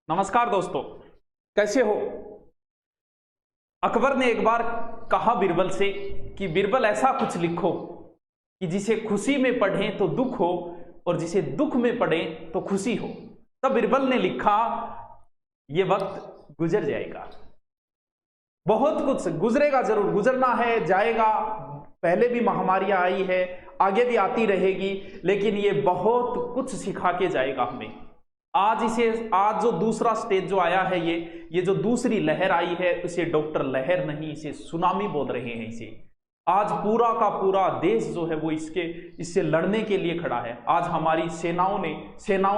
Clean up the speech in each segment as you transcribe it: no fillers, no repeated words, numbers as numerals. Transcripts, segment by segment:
नमस्कार दोस्तों, कैसे हो। अकबर ने एक बार कहा बीरबल से कि बीरबल ऐसा कुछ लिखो कि जिसे खुशी में पढ़ें तो दुख हो और जिसे दुख में पढ़ें तो खुशी हो। तब बीरबल ने लिखा, ये वक्त गुजर जाएगा, बहुत कुछ गुजरेगा, जरूर गुजरना है, जाएगा। पहले भी महामारियां आई है, आगे भी आती रहेगी, लेकिन ये बहुत कुछ सिखा के जाएगा हमें। आज जो दूसरा स्टेज जो आया है, ये जो दूसरी लहर आई है, इसे डॉक्टर लहर नहीं, इसे सुनामी बोल रहे हैं। इसे आज पूरा का पूरा देश जो है वो इससे लड़ने के लिए खड़ा है। आज हमारी सेनाओं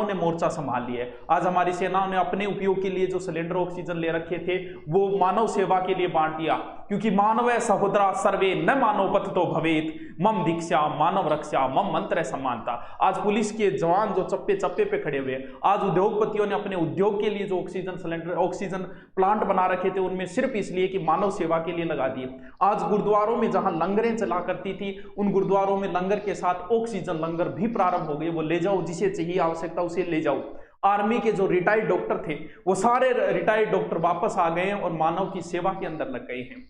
ने मोर्चा संभाल लिया है। आज हमारी सेनाओं ने अपने उपयोग के लिए जो सिलेंडर ऑक्सीजन ले रखे थे वो मानव सेवा के लिए बांट दिया, क्योंकि मानव सहोदरा सर्वे न मानव पथ तो भवेत, मम दीक्षा मानव रक्षा मम मंत्र समानता। आज पुलिस के जवान जो चप्पे चप्पे पे खड़े हुए, आज उद्योगपतियों ने अपने उद्योग के लिए जो ऑक्सीजन प्लांट बना रखे थे उनमें सिर्फ इसलिए कि मानव सेवा के लिए लगा दिए। आज गुरुद्वारों में जहां लंगरें चला करती थी, उन गुरुद्वारों में लंगर के साथ ऑक्सीजन लंगर भी प्रारंभ हो गए। वो ले जाओ, जिसे चाहिए आवश्यकता उसे ले जाओ। आर्मी के जो रिटायर्ड डॉक्टर थे वो सारे रिटायर्ड डॉक्टर वापस आ गए और मानव की सेवा के अंदर लग गए हैं।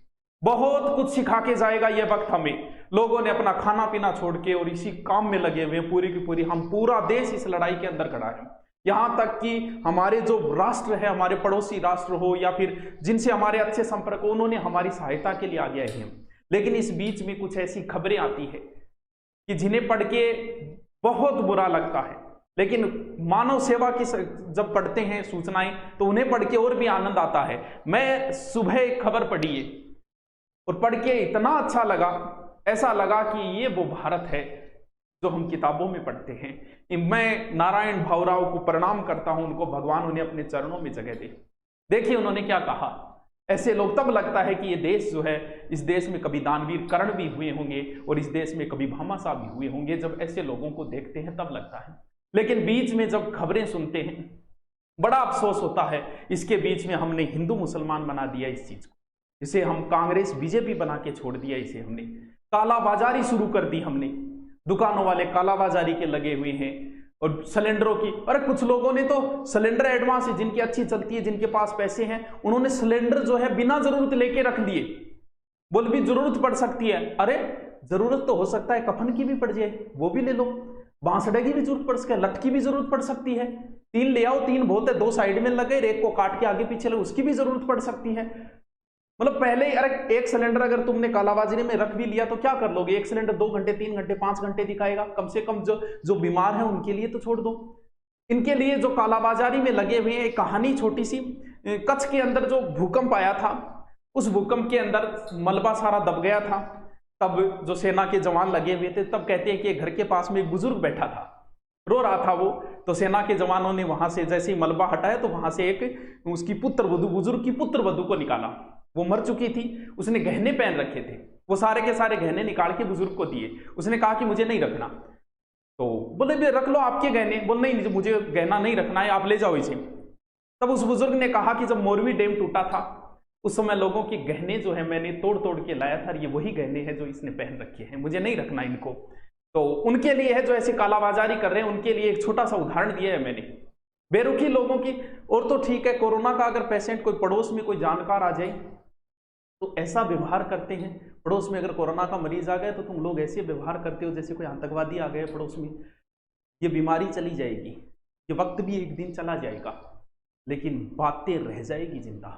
बहुत कुछ सिखा के जाएगा ये वक्त हमें। लोगों ने अपना खाना पीना छोड़ के और इसी काम में लगे हुए हैं पूरी की पूरी। हम पूरा देश इस लड़ाई के अंदर खड़ा है। यहां तक कि हमारे जो राष्ट्र है, हमारे पड़ोसी राष्ट्र हो या फिर जिनसे हमारे अच्छे संपर्क हो, उन्होंने हमारी सहायता के लिए आगे आए हैं। लेकिन इस बीच में कुछ ऐसी खबरें आती है कि जिन्हें पढ़ के बहुत बुरा लगता है, लेकिन मानव सेवा की जब पढ़ते हैं सूचनाएं तो उन्हें पढ़ के और भी आनंद आता है। मैं सुबह एक खबर पढ़ी है और पढ़ के इतना अच्छा लगा, ऐसा लगा कि ये वो भारत है जो हम किताबों में पढ़ते हैं। मैं नारायण भाऊराव को प्रणाम करता हूं, उनको भगवान उन्हें अपने चरणों में जगह दे। देखिए उन्होंने क्या कहा। ऐसे लोग, तब लगता है कि ये देश जो है, इस देश में कभी दानवीर कर्ण भी हुए होंगे और इस देश में कभी भामाशाह भी हुए होंगे। जब ऐसे लोगों को देखते हैं तब लगता है, लेकिन बीच में जब खबरें सुनते हैं बड़ा अफसोस होता है। इसके बीच में हमने हिंदू मुसलमान बना दिया इस चीज को, इसे हम कांग्रेस बीजेपी बना के छोड़ दिया। इसे हमने कालाबाजारी शुरू कर दी। हमने दुकानों वाले कालाबाजारी के लगे हुए हैं और सिलेंडरों की। अरे कुछ लोगों ने तो सिलेंडर एडवांस है, जिनकी अच्छी चलती है, जिनके पास पैसे हैं, उन्होंने सिलेंडर जो है बिना जरूरत लेके रख दिए। बोल भी जरूरत पड़ सकती है। अरे जरूरत तो हो सकता है कफन की भी पड़ जाए, वो भी ले लो। बांसडे की भी जरूरत पड़ सकती है, लठ की भी जरूरत पड़ सकती है। 3 ले आओ, 3 बहुत है, 2 साइड में लगे, एक को काट के आगे पीछे लगे, उसकी भी जरूरत पड़ सकती है। मतलब पहले ही, अरे एक सिलेंडर अगर तुमने कालाबाजारी में रख भी लिया तो क्या कर लोगे। एक सिलेंडर 2 घंटे 3 घंटे 5 घंटे दिखाएगा। कम से कम जो बीमार है उनके लिए तो छोड़ दो। इनके लिए जो कालाबाजारी में लगे हुए हैं, एक कहानी छोटी सी। कच्छ के अंदर जो भूकंप आया था, उस भूकंप के अंदर मलबा सारा दब गया था। तब जो सेना के जवान लगे हुए थे, तब कहते हैं कि घर के पास में एक बुजुर्ग बैठा था, रो रहा था वो। तो सेना के जवानों ने वहां से जैसे ही मलबा हटाया तो वहां से एक उसकी पुत्रवधू, बुजुर्ग की पुत्रवधू को निकाला। वो मर चुकी थी, उसने गहने पहन रखे थे, वो सारे के सारे गहने निकाल के बुजुर्ग को दिए। उसने कहा कि मुझे नहीं रखना। तो बोले भी रख लो आपके गहने। बोल नहीं, मुझे गहना नहीं रखना है, आप ले जाओ इसे। तब उस बुजुर्ग ने कहा कि जब मोरवी डैम टूटा था उस समय लोगों के गहने जो है मैंने तोड़ तोड़ के लाया था, ये वही गहने हैं जो इसने पहन रखे हैं, मुझे नहीं रखना इनको। तो उनके लिए है जो ऐसे कालाबाजारी कर रहे हैं, उनके लिए एक छोटा सा उदाहरण दिया है मैंने, बेरुखी लोगों की। और तो ठीक है, कोरोना का अगर पेशेंट कोई पड़ोस में कोई जानकार आ जाए तो ऐसा व्यवहार करते हैं। पड़ोस में अगर कोरोना का मरीज आ गया तो तुम लोग ऐसे व्यवहार करते हो जैसे कोई आतंकवादी आ गए पड़ोस में। ये बीमारी चली जाएगी, ये वक्त भी एक दिन चला जाएगा, लेकिन बातें रह जाएगी जिंदा।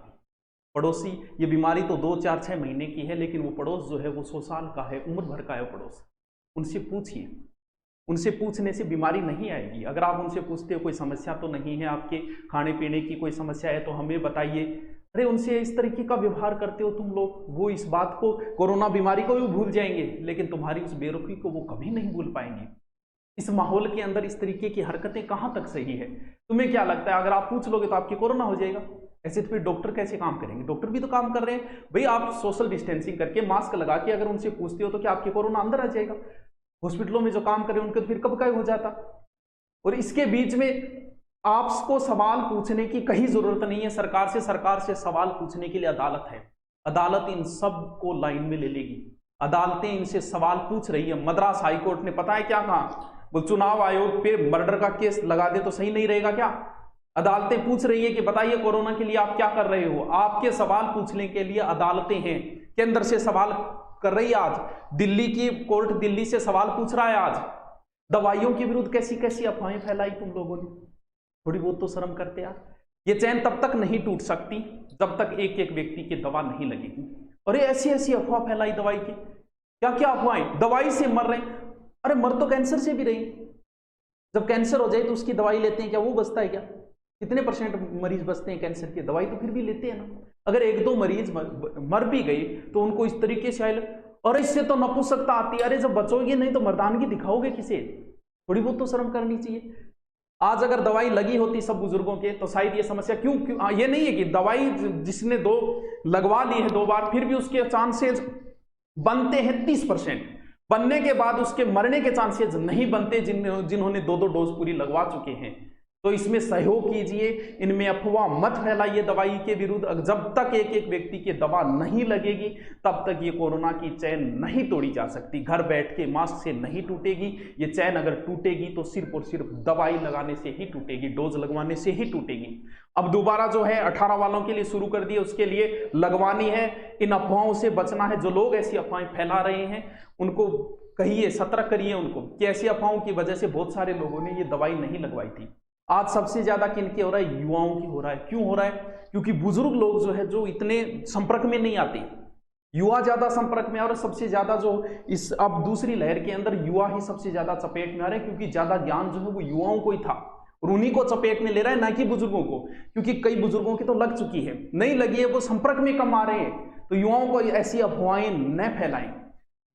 पड़ोसी, ये बीमारी तो 2 4 6 महीने की है, लेकिन वो पड़ोस जो है वो 100 साल का है, उम्र भर का है पड़ोस। उनसे पूछिए, उनसे पूछने से बीमारी नहीं आएगी। अगर आप उनसे पूछते हो कोई समस्या तो नहीं है, आपके खाने पीने की कोई समस्या है तो हमें बताइए। अरे उनसे इस तरीके का व्यवहार करते हो तुम लोग, वो इस बात को, कोरोना बीमारी को भी भूल जाएंगे, लेकिन तुम्हारी उस बेरुखी को वो कभी नहीं भूल पाएंगे। इस माहौल के अंदर इस तरीके की हरकतें कहाँ तक सही है। तुम्हें क्या लगता है अगर आप पूछ लोगे तो आपकी कोरोना हो जाएगा? ऐसे तो फिर डॉक्टर कैसे काम करेंगे? डॉक्टर भी तो काम कर रहे हैं भाई। आप सोशल डिस्टेंसिंग करके मास्क लगा के अगर उनसे पूछते हो तो क्या आपकी कोरोना अंदर आ जाएगा? हॉस्पिटलों में जो काम कर रहे हैं उनके तो फिर कब का हो जाता। और इसके बीच में आपको सवाल पूछने की कहीं जरूरत नहीं है सरकार से सवाल पूछने के लिए अदालत है। अदालत इन सब को लाइन में ले लेगी। अदालतें इनसे सवाल पूछ रही है। मद्रास हाईकोर्ट ने पता है क्या कहा? वो चुनाव आयोग पे मर्डर का केस लगा दे तो सही नहीं रहेगा क्या? अदालतें पूछ रही है कि बताइए कोरोना के लिए आप क्या कर रहे हो। आपके सवाल पूछने के लिए अदालतें हैं, केंद्र से सवाल कर रही है। आज दिल्ली की कोर्ट दिल्ली से सवाल पूछ रहा है। आज दवाइयों के विरुद्ध कैसी कैसी अफवाहें फैलाई तुम लोगों ने, थोड़ी बहुत तो शर्म करते यार। ये चैन तब तक नहीं टूट सकती जब तक एक एक व्यक्ति की दवा नहीं लगेगी। अरे ऐसी ऐसी अफवाह फैलाई दवाई की, क्या क्या अफवाहें, दवाई से मर रहे हैं। अरे मर तो कैंसर से भी रही, जब कैंसर हो जाए तो उसकी दवाई लेते हैं क्या, वो बचता है क्या? कितने % मरीज बचते हैं कैंसर की, दवाई तो फिर भी लेते हैं ना। अगर एक दो मरीज मर भी गई तो उनको इस तरीके से आए, और इससे तो नपुंसकता आती है। अरे जब बचोगे नहीं तो मर्दानगी दिखाओगे किसे? थोड़ी बहुत तो शर्म करनी चाहिए। आज अगर दवाई लगी होती सब बुजुर्गों के तो शायद ये समस्या क्यों ये नहीं है कि दवाई जिसने लगवा ली है 2 बार फिर भी उसके चांसेस बनते हैं 30%, बनने के बाद उसके मरने के चांसेस नहीं बनते जिन्होंने 2 डोज पूरी लगवा चुके हैं। तो इसमें सहयोग कीजिए, इनमें अफवाह मत फैलाइए दवाई के विरुद्ध। जब तक एक एक व्यक्ति की दवा नहीं लगेगी तब तक ये कोरोना की चैन नहीं तोड़ी जा सकती। घर बैठ के मास्क से नहीं टूटेगी ये चैन। अगर टूटेगी तो सिर्फ और सिर्फ दवाई लगाने से ही टूटेगी, डोज लगवाने से ही टूटेगी। अब दोबारा जो है 18 वालों के लिए शुरू कर दिए, उसके लिए लगवानी है। इन अफवाहों से बचना है। जो लोग ऐसी अफवाहें फैला रहे हैं उनको कहिए, सतर्क करिए उनको कि ऐसी अफवाहों की वजह से बहुत सारे लोगों ने ये दवाई नहीं लगवाई थी। आज सबसे ज्यादा किनके हो रहा है? युवाओं की हो रहा है। क्यों हो रहा है? क्योंकि बुजुर्ग लोग जो है जो इतने संपर्क में नहीं आते, युवा ज्यादा संपर्क में। और सबसे ज्यादा जो इस अब दूसरी लहर के अंदर युवा ही सबसे ज्यादा चपेट में आ रहे हैं, क्योंकि ज्यादा ज्ञान जो है वो युवाओं को ही था और उन्हीं को चपेट में ले रहा है, ना कि बुजुर्गों को। क्योंकि कई बुजुर्गों की तो लग चुकी है, नहीं लगी है, वो संपर्क में कम आ रहे हैं। तो युवाओं को ऐसी अफवाहें न फैलाएं।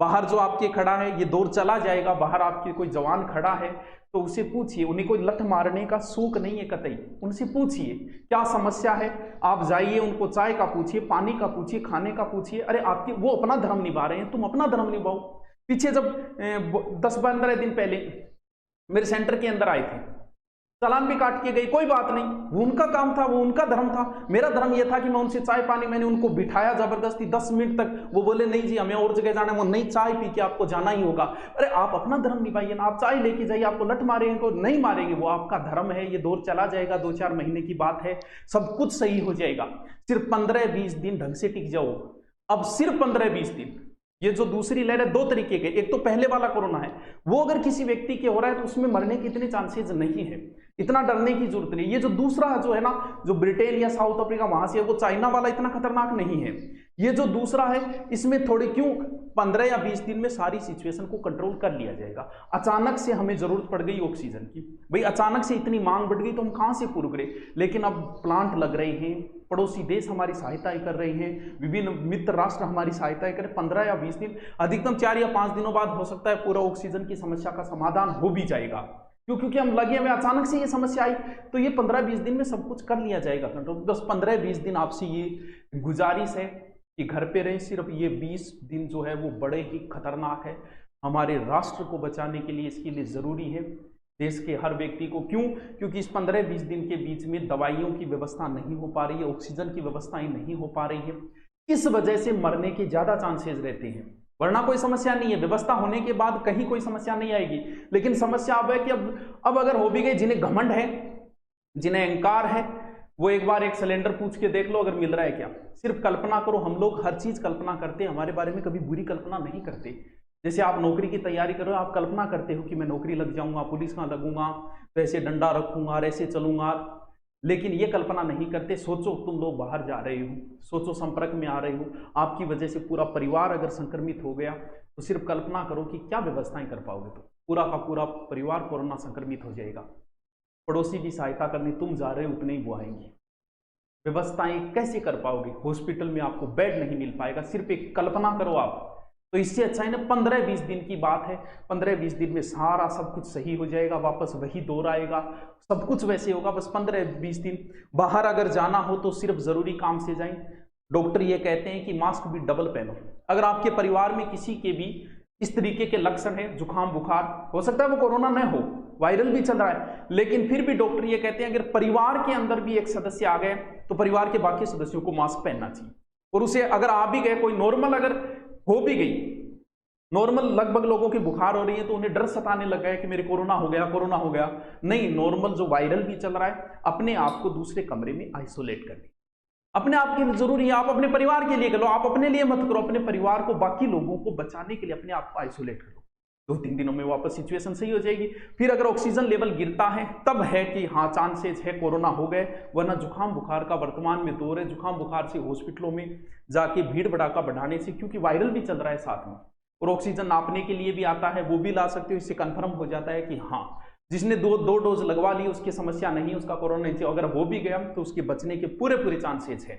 बाहर जो आपके खड़ा है ये दौर चला जाएगा। बाहर आपके कोई जवान खड़ा है तो उसे पूछिए, उन्हें कोई लठ मारने का शौक नहीं है कतई, उनसे पूछिए क्या समस्या है। आप जाइए उनको चाय का पूछिए, पानी का पूछिए, खाने का पूछिए। अरे आपके वो अपना धर्म निभा रहे हैं, तुम अपना धर्म निभाओ। पीछे जब 10-15 दिन पहले मेरे सेंटर के अंदर आए थे, चालान भी काट के गए, कोई बात नहीं, वो उनका काम था, वो उनका धर्म था। मेरा धर्म यह था कि मैं उनसे चाय पानी, मैंने उनको बिठाया जबरदस्ती 10 मिनट तक। वो बोले नहीं जी हमें और जगह जाना है। वो नहीं, चाय पी के आपको जाना ही होगा। अरे आप अपना धर्म निभाइए ना, आप चाय लेके जाइए। आपको लठ मारेंगे को नहीं मारेंगे, वो आपका धर्म है। ये दौर चला जाएगा, 2-4 महीने की बात है, सब कुछ सही हो जाएगा। सिर्फ 15-20 दिन ढंग से टिक जाओ। अब सिर्फ 15-20 दिन। ये जो दूसरी लहर है 2 तरीके के, एक तो पहले वाला कोरोना है, वो अगर किसी व्यक्ति के हो रहा है तो उसमें मरने के इतने चांसेस नहीं है, इतना डरने की जरूरत नहीं। ये जो दूसरा जो है ना, जो ब्रिटेन या साउथ अफ्रीका वहां से, वो चाइना वाला इतना खतरनाक नहीं है। ये जो दूसरा है इसमें थोड़ी क्यों 15 या 20 दिन में सारी सिचुएशन को कंट्रोल कर लिया जाएगा। अचानक से हमें जरूरत पड़ गई ऑक्सीजन की, भाई अचानक से इतनी मांग बढ़ गई तो हम कहां से पूरा करें। लेकिन अब प्लांट लग रहे हैं, पड़ोसी देश हमारी सहायताएं कर रहे हैं, विभिन्न मित्र राष्ट्र हमारी सहायताएं करें। 15 या 20 दिन, अधिकतम 4 या 5 दिनों बाद हो सकता है पूरा ऑक्सीजन की समस्या का समाधान हो भी जाएगा। क्योंकि हम लगे हुए, अचानक से ये समस्या आई तो ये 15-20 दिन में सब कुछ कर लिया जाएगा कंट्रोल। 10-15-20 दिन आपसे ये गुजारिश है कि घर पे रहें। सिर्फ ये 20 दिन जो है वो बड़े ही खतरनाक है हमारे राष्ट्र को बचाने के लिए। इसके लिए जरूरी है देश के हर व्यक्ति को। क्यों? क्योंकि इस 15-20 दिन के बीच में दवाइयों की व्यवस्था नहीं हो पा रही है, ऑक्सीजन की व्यवस्थाएं नहीं हो पा रही है। इस वजह से मरने के ज्यादा चांसेस रहते हैं, वरना कोई समस्या नहीं है। व्यवस्था होने के बाद कहीं कोई समस्या नहीं आएगी। लेकिन समस्या अब है कि अब अगर हो भी गई, जिन्हें घमंड है, जिन्हें अहंकार है, वो एक बार एक सिलेंडर पूछ के देख लो अगर मिल रहा है क्या। सिर्फ कल्पना करो, हम लोग हर चीज कल्पना करते हैं, हमारे बारे में कभी बुरी कल्पना नहीं करते। जैसे आप नौकरी की तैयारी करो, आप कल्पना करते हो कि मैं नौकरी लग जाऊंगा, पुलिस में लगूंगा, तो ऐसे डंडा रखूंगा, ऐसे चलूंगा। लेकिन ये कल्पना नहीं करते। सोचो तुम लोग बाहर जा रहे हो, सोचो संपर्क में आ रहे हो, आपकी वजह से पूरा परिवार अगर संक्रमित हो गया तो सिर्फ कल्पना करो कि क्या व्यवस्थाएं कर पाओगे। तो पूरा का पूरा परिवार कोरोना संक्रमित हो जाएगा। पड़ोसी की सहायता करने तुम जा रहे हो, उतने ही वो आएंगे। व्यवस्थाएं कैसे कर पाओगे? हॉस्पिटल में आपको बेड नहीं मिल पाएगा। सिर्फ एक कल्पना करो आप। तो इससे अच्छा है ना, 15-20 दिन की बात है। 15-20 दिन में सारा सब कुछ सही हो जाएगा, वापस वही दौर आएगा, सब कुछ वैसे होगा। बस 15-20 दिन बाहर अगर जाना हो तो सिर्फ जरूरी काम से जाएं। डॉक्टर ये कहते हैं कि मास्क भी डबल पहनो। अगर आपके परिवार में किसी के भी इस तरीके के लक्षण है, जुकाम बुखार, हो सकता है वो कोरोना न हो, वायरल भी चल रहा है, लेकिन फिर भी डॉक्टर ये कहते हैं अगर परिवार के अंदर भी एक सदस्य आ गए तो परिवार के बाकी सदस्यों को मास्क पहनना चाहिए। और उसे अगर आ भी गए, कोई नॉर्मल अगर हो भी गई नॉर्मल लगभग लोगों की बुखार हो रही है तो उन्हें डर सताने लगा है कि मेरे कोरोना हो गया, कोरोना हो गया। नहीं, नॉर्मल जो वायरल भी चल रहा है, अपने आप को दूसरे कमरे में आइसोलेट करनी अपने आप के लिए जरूरी है। आप अपने परिवार के लिए करो, आप अपने लिए मत करो, अपने परिवार को, बाकी लोगों को बचाने के लिए अपने आप को आइसोलेट करो। 2-3 दिनों में वापस सिचुएशन सही हो जाएगी। फिर अगर ऑक्सीजन लेवल गिरता है तब है कि हाँ चांसेस है कोरोना हो गए, वरना जुकाम बुखार का वर्तमान में दौर है। जुकाम बुखार से हॉस्पिटलों में जाके भीड़ भड़ाका बढ़ाने से, क्योंकि वायरल भी चल रहा है साथ में, और ऑक्सीजन नापने के लिए भी आता है, वो भी ला सकते हो। इससे कंफर्म हो जाता है कि हाँ जिसने दो डोज लगवा ली उसकी समस्या नहीं, उसका कोरोना नहीं। अगर हो भी गया तो उसके बचने के पूरे चांसेस है।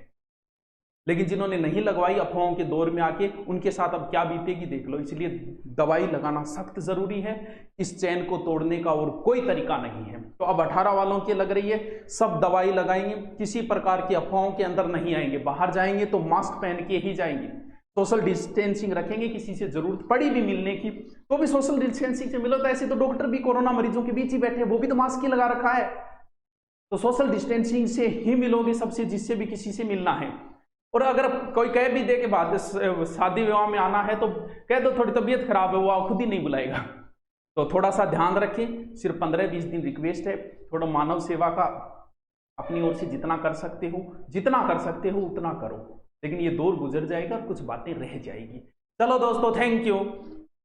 लेकिन जिन्होंने नहीं लगवाई अफवाहों के दौर में आके, उनके साथ अब क्या बीतेगी देख लो। इसलिए दवाई लगाना सख्त जरूरी है, इस चैन को तोड़ने का और कोई तरीका नहीं है। तो अब 18 वालों की लग रही है, सब दवाई लगाएंगे, किसी प्रकार की अफवाहों के अंदर नहीं आएंगे। बाहर जाएंगे तो मास्क पहन के ही जाएंगे, सोशल डिस्टेंसिंग रखेंगे। किसी से जरूरत पड़ी भी मिलने की तो भी सोशल डिस्टेंसिंग से मिलो। तो ऐसे तो डॉक्टर भी कोरोना मरीजों के बीच ही बैठे, वो भी तो मास्क ही लगा रखा है। तो सोशल डिस्टेंसिंग से ही मिलोगे सबसे, जिससे भी किसी से मिलना है। और अगर कोई कह भी दे के बाद शादी विवाह में आना है तो कह दो थोड़ी तबीयत खराब है, वो खुद ही नहीं बुलाएगा। तो थोड़ा सा ध्यान रखें। सिर्फ 15-20 दिन रिक्वेस्ट है, थोड़ा मानव सेवा का अपनी ओर से जितना कर सकते हो उतना करो। लेकिन ये दौर गुजर जाएगा और कुछ बातें रह जाएगी। चलो दोस्तों, थैंक यू।